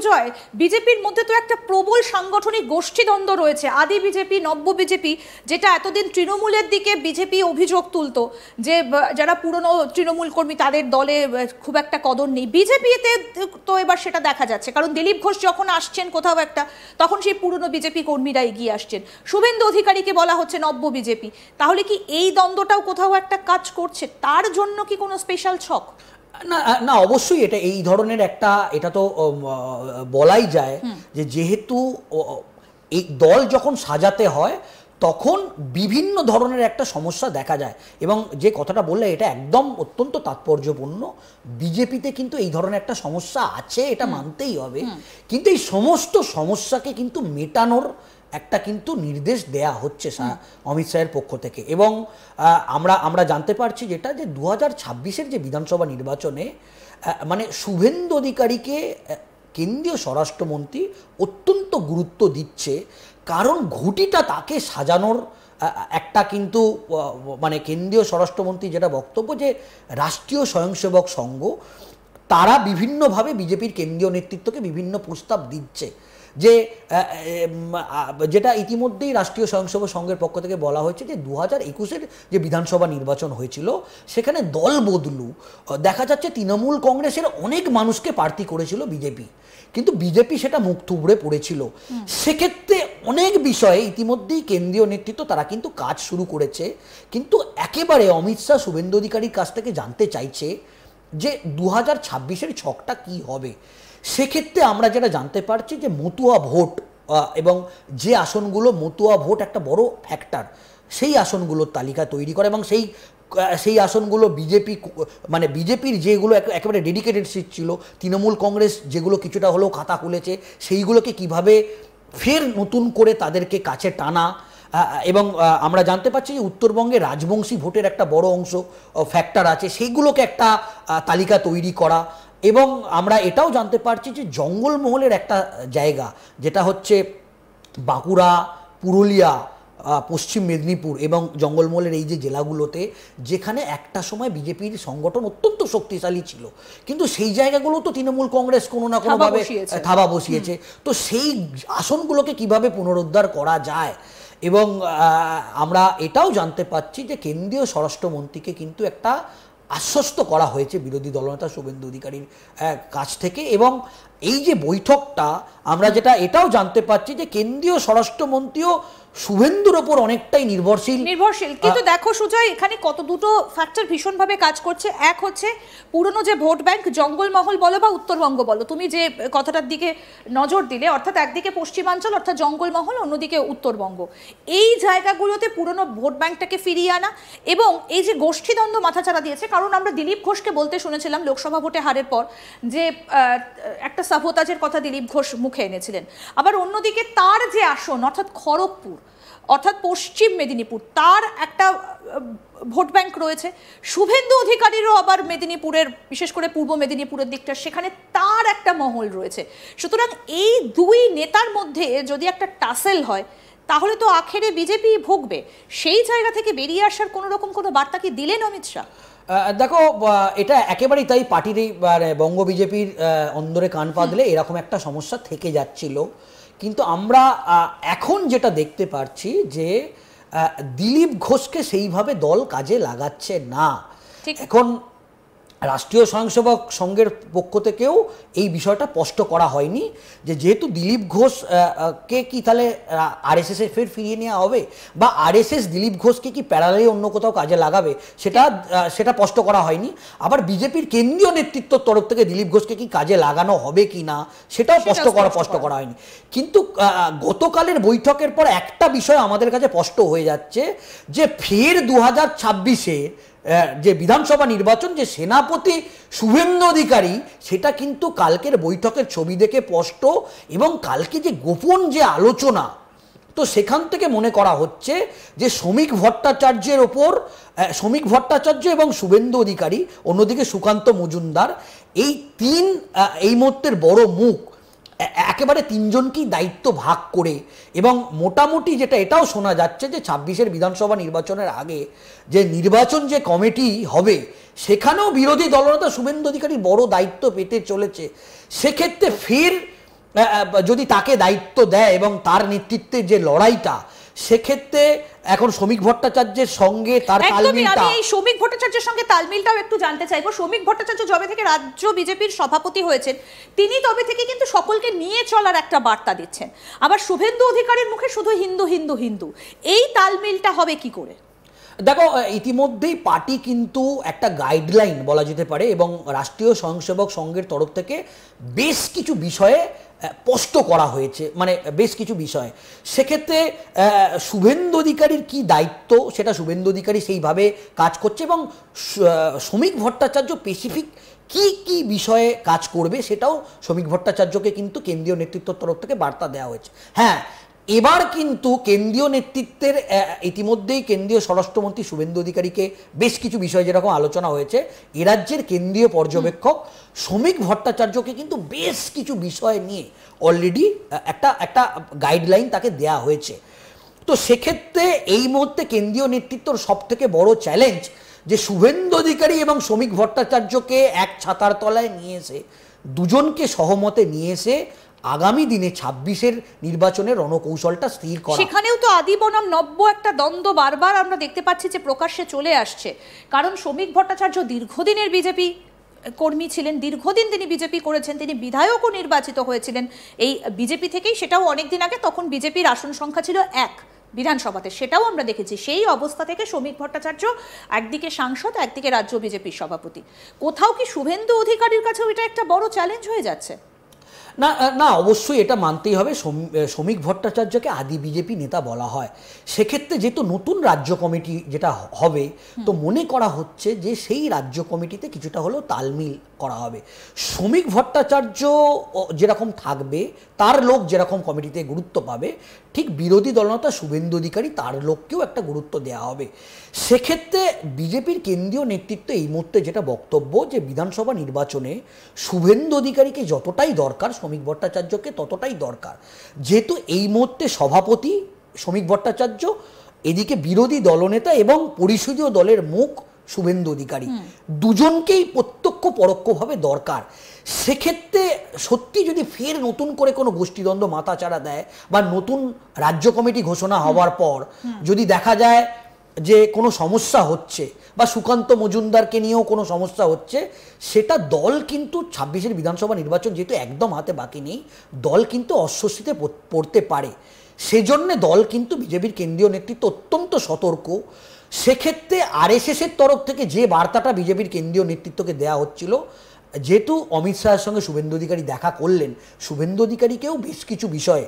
সুজয়, বিজেপির মধ্যে তো একটা প্রবল সাংগঠনিক গোষ্ঠীদ্বন্দ্ব রয়েছে, আদি বিজেপি নব্য বিজেপি, যেটা এতদিন তৃণমূলের দিকে বিজেপি অভিযোগ তুলতো যে যারা পুরনো তৃণমূল কর্মী তাদের দলে খুব একটা কদর নেই। বিজেপিতে তো এবার সেটা দেখা যাচ্ছে, কারণ দিলীপ ঘোষ যখন আসছেন কোথাও একটা, তখন সেই পুরনো বিজেপি কর্মীরা এগিয়ে আসছেন। শুভেন্দু অধিকারীকে বলা হচ্ছে নব্য বিজেপি। তাহলে কি এই দ্বন্দ্বটাও কোথাও একটা কাজ করছে? তার জন্য কি কোনো স্পেশাল ছক? না না, অবশ্যই এটা এই ধরনের একটা, এটা তো বলাই যায় যে যেহেতু এই দল যখন সাজাতে হয় তখন বিভিন্ন ধরনের একটা সমস্যা দেখা যায়। এবং যে কথাটা বললে এটা একদম অত্যন্ত তাৎপর্যপূর্ণ। বিজেপিতে কিন্তু এই ধরনের একটা সমস্যা আছে, এটা মানতেই হবে। কিন্তু এই সমস্ত সমস্যাকে কিন্তু মেটানোর একটা কিন্তু নির্দেশ দেয়া হচ্ছে অমিত শাহের পক্ষ থেকে। এবং আমরা জানতে পারছি যেটা, যে 2026-এর যে বিধানসভা নির্বাচনে মানে শুভেন্দু অধিকারীকে কেন্দ্রীয় স্বরাষ্ট্রমন্ত্রী অত্যন্ত গুরুত্ব দিচ্ছে, কারণ ঘুঁটিটা তাকে সাজানোর একটা কিন্তু মানে কেন্দ্রীয় স্বরাষ্ট্রমন্ত্রী যেটা বক্তব্য, যে রাষ্ট্রীয় স্বয়ংসেবক সংঘ তারা বিভিন্নভাবে বিজেপির কেন্দ্রীয় নেতৃত্বকে বিভিন্ন প্রস্তাব দিচ্ছে, যে যেটা ইতিমধ্যেই রাষ্ট্রীয় স্বয়ংসেবক সংঘের পক্ষ থেকে বলা হয়েছে যে 2021-এর যে বিধানসভা নির্বাচন হয়েছিল সেখানে দল বদলু দেখা যাচ্ছে তৃণমূল কংগ্রেসের অনেক মানুষকে প্রার্থী করেছিল বিজেপি, কিন্তু বিজেপি সেটা মুখ থুবড়ে পড়েছিল। সেক্ষেত্রে অনেক বিষয়ে ইতিমধ্যেই কেন্দ্রীয় নেতৃত্ব তারা কিন্তু কাজ শুরু করেছে, কিন্তু একেবারে অমিত শাহ শুভেন্দু অধিকারীর কাছ থেকে জানতে চাইছে যে 2026-এর ছকটা কি হবে। সেক্ষেত্রে আমরা যেটা জানতে পারছি যে মতুয়া ভোট এবং যে আসনগুলো মতুয়া ভোট একটা বড় ফ্যাক্টর, সেই আসনগুলোর তালিকা তৈরি করে এবং সেই আসনগুলো মানে বিজেপির যেগুলো একেবারে ডেডিকেটেড সিট ছিল, তৃণমূল কংগ্রেস যেগুলো কিছুটা হলেও খাতা খুলেছে, সেইগুলোকে কিভাবে ফের নতুন করে তাদেরকে কাছে টানা। এবং আমরা জানতে পারছি যে উত্তরবঙ্গে রাজবংশী ভোটের একটা বড় অংশ ফ্যাক্টর আছে, সেইগুলোকে একটা তালিকা তৈরি করা। এবং আমরা এটাও জানতে পারছি যে জঙ্গলমহলের একটা জায়গা, যেটা হচ্ছে বাঁকুড়া, পুরুলিয়া, পশ্চিম মেদিনীপুর এবং জঙ্গলমহলের এই যে জেলাগুলোতে, যেখানে একটা সময় বিজেপির সংগঠন অত্যন্ত শক্তিশালী ছিল, কিন্তু সেই জায়গাগুলো তো তৃণমূল কংগ্রেস কোনো না কোনোভাবে থাবা বসিয়েছে। তো সেই আসনগুলোকে কিভাবে পুনরুদ্ধার করা যায়। এবং আমরা এটাও জানতে পাচ্ছি যে কেন্দ্রীয় স্বরাষ্ট্রমন্ত্রীকে কিন্তু একটা আশ্বস্ত করা হয়েছে বিরোধী দলনেতা শুভেন্দু অধিকারীর কাছ থেকে। এবং এই যে বৈঠকটা, আমরা যেটা এটাও জানতে পাচ্ছি যে কেন্দ্রীয় স্বরাষ্ট্রমন্ত্রীও শুভেন্দুর ওপর অনেকটাই নির্ভরশীল। কিন্তু দেখো সুজয়, এখানে কত দুটো ফ্যাক্টর ভীষণভাবে কাজ করছে। এক হচ্ছে পুরনো যে ভোট ব্যাংক, জঙ্গলমহল বলো বা উত্তরবঙ্গ বলো, তুমি যে কথাটার দিকে নজর দিলে, অর্থাৎ একদিকে পশ্চিমাঞ্চল অর্থাৎ জঙ্গলমহল, অন্যদিকে উত্তরবঙ্গ, এই জায়গাগুলোতে পুরনো ভোট ব্যাংকটাকে ফিরিয়ে আনা। এবং এই যে গোষ্ঠীদ্বন্দ্ব মাথাচাড়া দিয়েছে, কারণ আমরা দিলীপ ঘোষকে বলতে শুনেছিলাম লোকসভা ভোটে হারের পর যে একটা সাবোতাজের কথা দিলীপ ঘোষ মুখে এনেছিলেন। আবার অন্যদিকে তার যে আসন অর্থাৎ খড়গপুর অর্থাৎ পশ্চিম মেদিনীপুর, তার একটা ভোট ব্যাংক রয়েছে। শুভেন্দু অধিকারীরও আবার মেদিনীপুরের, বিশেষ করে পূর্ব মেদিনীপুরের দিকটা, সেখানে তার একটা মহল রয়েছে। সুতরাং এই দুই নেতার মধ্যে যদি একটা টাসেল হয়, তাহলে তো আখেরে বিজেপি ভুগবে। সেই জায়গা থেকে বেরিয়ে আসার কোনো রকম কোনো বার্তা কি দিলেন অমিত শাহ? দেখো, এটা একেবারেই তাই, পার্টির এই বঙ্গ বিজেপির অন্দরে কান পা দিলে এরকম একটা সমস্যা থেকে যাচ্ছিল। কিন্তু আমরা এখন যেটা দেখতে পারছি যে দিলীপ ঘোষকে সেইভাবে দল কাজে লাগাচ্ছে না। এখন রাষ্ট্রীয় স্বয়ংসেবক সংঘের পক্ষ থেকেও এই বিষয়টা স্পষ্ট করা হয়নি যে যেহেতু দিলীপ ঘোষ কে কি তাহলে আরএসএসে ফের ফিরিয়ে নেওয়া হবে, বা আরএসএস দিলীপ ঘোষকে কি প্যারালালি অন্য কোথাও কাজে লাগাবে, সেটা স্পষ্ট করা হয়নি। আবার বিজেপির কেন্দ্রীয় নেতৃত্বের তরফ থেকে দিলীপ ঘোষকে কি কাজে লাগানো হবে কি না, সেটাও স্পষ্ট করা হয়নি। কিন্তু গতকালের বৈঠকের পর একটা বিষয় আমাদের কাছে স্পষ্ট হয়ে যাচ্ছে যে ফের 2026-এ যে বিধানসভা নির্বাচন, যে সেনাপতি শুভেন্দু অধিকারী, সেটা কিন্তু কালকের বৈঠকের ছবি দেখে স্পষ্ট। এবং কালকে যে গোপন যে আলোচনা, তো সেখান থেকে মনে করা হচ্ছে যে শ্রমিক ভট্টাচার্য এবং শুভেন্দু অধিকারী, অন্যদিকে সুকান্ত মজুমদার, এই মুহূর্তের বড় মুখ, একেবারে তিনজনকেই দায়িত্ব ভাগ করে। এবং মোটামুটি যেটা এটাও শোনা যাচ্ছে যে 26-এর বিধানসভা নির্বাচনের আগে যে নির্বাচন যে কমিটি হবে, সেখানেও বিরোধী দলনেতা শুভেন্দু অধিকারী বড় দায়িত্ব পেতে চলেছে। সেক্ষেত্রে ফের যদি তাকে দায়িত্ব দেয় এবং তার নেতৃত্বে যে লড়াইটা, সেক্ষেত্রে এখন শ্রমিক ভট্টাচার্যের সঙ্গে তার তালমিলটা, আমি এই শ্রমিক ভট্টাচার্যের সঙ্গে তালমিলটাও একটু জানতে চাইবো। শ্রমিক ভট্টাচার্য যবে থেকে রাজ্য বিজেপির সভাপতি হয়েছেন, তিনি তবে থেকে কিন্তু সকলকে নিয়ে চলার একটা বার্তা দিচ্ছেন। আবার শুভেন্দু অধিকারীর মুখে শুধু হিন্দু হিন্দু হিন্দু, এই তালমিলটা হবে কি করে? দেখো, ইতিমধ্যেই পার্টি কিন্তু একটা গাইডলাইন বলা যেতে পারে এবং রাষ্ট্রীয় স্বয়ংসেবক সংঘের তরফ থেকে বেশ কিছু বিষয়ে স্পষ্ট করা হয়েছে, মানে বেশ কিছু বিষয়। সেক্ষেত্রে শুভেন্দু অধিকারীর কি দায়িত্ব, সেটা শুভেন্দু অধিকারী সেইভাবে কাজ করছে এবং শ্রমিক ভট্টাচার্য স্পেসিফিক কি কি বিষয়ে কাজ করবে সেটাও শ্রমিক ভট্টাচার্যকে কিন্তু কেন্দ্রীয় নেতৃত্বের তরফ থেকে বার্তা দেওয়া হয়েছে। হ্যাঁ, এবার কিন্তু কেন্দ্রীয় নেতৃত্বের ইতিমধ্যেই কেন্দ্রীয় স্বরাষ্ট্রমন্ত্রী শুভেন্দু অধিকারীকে বেশ কিছু বিষয় যেরকম আলোচনা হয়েছে, এ রাজ্যের কেন্দ্রীয় পর্যবেক্ষক শ্রমিক ভট্টাচার্যকে কিন্তু বেশ কিছু বিষয় নিয়ে অলরেডি একটা গাইডলাইন তাকে দেয়া হয়েছে। তো সেক্ষেত্রে এই মুহূর্তে কেন্দ্রীয় নেতৃত্বর সব থেকে বড় চ্যালেঞ্জ যে শুভেন্দু অধিকারী এবং শ্রমিক ভট্টাচার্যকে এক ছাতার তলায় নিয়ে এসে, দুজনকে সহমতে নিয়ে এসে আগামী দিনে 26-এর নির্বাচনের রণকৌশলটা স্থির করা। সেখানেও তো আদি বনাম নব্য একটা দ্বন্দ্ব বারবার আমরা দেখতে পাচ্ছি যে প্রকাশ্যে চলে আসছে। কারণ শ্রমিক ভট্টাচার্য দীর্ঘদিনের বিজেপি কর্মী ছিলেন, দীর্ঘদিন তিনি বিজেপি করেছেন, তিনি বিধায়কও নির্বাচিত হয়েছিলেন এই বিজেপি থেকেই, সেটাও অনেকদিন আগে। তখন বিজেপির আসন সংখ্যা ছিল 1 বিধানসভাতে, সেটাও আমরা দেখেছি। সেই অবস্থা থেকে শ্রমিক ভট্টাচার্য একদিকে সাংসদ, একদিকে রাজ্য বিজেপির সভাপতি। কোথাও কি শুভেন্দু অধিকারীর কাছেও এটা একটা বড় চ্যালেঞ্জ হয়ে যাচ্ছে? না না, অবশ্যই এটা মানতেই হবে। শ্রমিক ভট্টাচার্যকে আদি বিজেপি নেতা বলা হয়। সেক্ষেত্রে যেহেতু নতুন রাজ্য কমিটি যেটা হবে, তো মনে করা হচ্ছে যে সেই রাজ্য কমিটিতে কিছুটা হলেও তালমিল করা হবে। শ্রমিক ভট্টাচার্য যেরকম থাকবে, তার লোক যেরকম কমিটিতে গুরুত্ব পাবে, ঠিক বিরোধী দলনেতা শুভেন্দু অধিকারী তার লোককেও একটা গুরুত্ব দেওয়া হবে। সেক্ষেত্রে বিজেপির কেন্দ্রীয় নেতৃত্ব এই মুহূর্তে যেটা বক্তব্য, যে বিধানসভা নির্বাচনে শুভেন্দু অধিকারীকে যতটাই দরকার, শ্রমিক ভট্টাচার্যকে ততটাই দরকার। যেহেতু এই মুহূর্তে সভাপতি শ্রমিক ভট্টাচার্য, এদিকে বিরোধী দলনেতা এবং পরিষদীয় দলের মুখ শুভেন্দু অধিকারী, দুজনকেই প্রত্যক্ষ পরোক্ষভাবে দরকার। সেক্ষেত্রে সত্যি যদি ফের নতুন করে কোনো গোষ্ঠীদ্বন্দ্ব মাথাচাড়া দেয় বা নতুন রাজ্য কমিটি ঘোষণা হওয়ার পর যদি দেখা যায় যে কোনো সমস্যা হচ্ছে বা সুকান্ত মজুমদারকে নিয়েও কোনো সমস্যা হচ্ছে, সেটা দল কিন্তু 26-এর বিধানসভা নির্বাচন যেহেতু একদম হাতে বাকি নেই, দল কিন্তু অস্বস্তিতে পড়তে পারে। সেজন্য দল কিন্তু বিজেপির কেন্দ্রীয় নেতৃত্ব অত্যন্ত সতর্ক। সেক্ষেত্রে আরএসএসের তরফ থেকে যে বার্তাটা বিজেপির কেন্দ্রীয় নেতৃত্বকে দেওয়া হচ্ছিল, যেহেতু অমিত শাহের সঙ্গে শুভেন্দু অধিকারী দেখা করলেন, শুভেন্দু অধিকারীকেও বেশ কিছু বিষয়ে